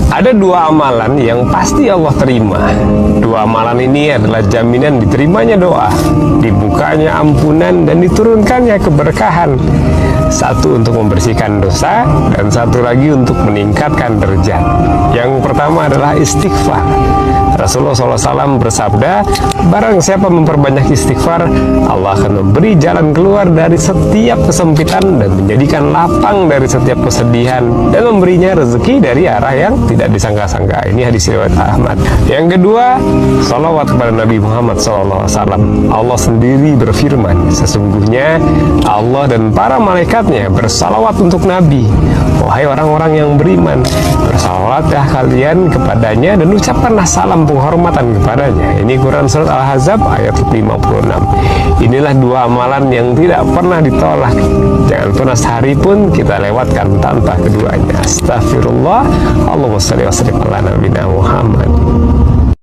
Ada dua amalan yang pasti Allah terima. Dua amalan ini adalah jaminan diterimanya doa, dibukanya ampunan, dan diturunkannya keberkahan. Satu untuk membersihkan dosa, dan satu lagi untuk meningkatkan derajat. Yang pertama adalah istighfar. Rasulullah SAW bersabda, barang siapa memperbanyak istighfar, Allah akan memberi jalan keluar dari setiap kesempitan dan menjadikan lapang dari setiap kesedihan, dan memberinya rezeki dari arah yang tidak disangka-sangka. Ini hadis riwayat Ahmad. Yang kedua, salawat kepada Nabi Muhammad SAW. Allah sendiri berfirman, sesungguhnya Allah dan para malaikatnya bersalawat untuk Nabi. Wahai orang-orang yang beriman, bersalawatlah kalian kepadanya dan ucapkanlah salam penghormatan kepadanya. Ini Quran Surat Al-Ahzab ayat 56. Inilah dua amalan yang tidak pernah ditolak. Jangan pernah sehari pun kita lewatkan tanpa keduanya. Astagfirullah. Allahumma shalli wa sallim ala nabiyina Muhammad.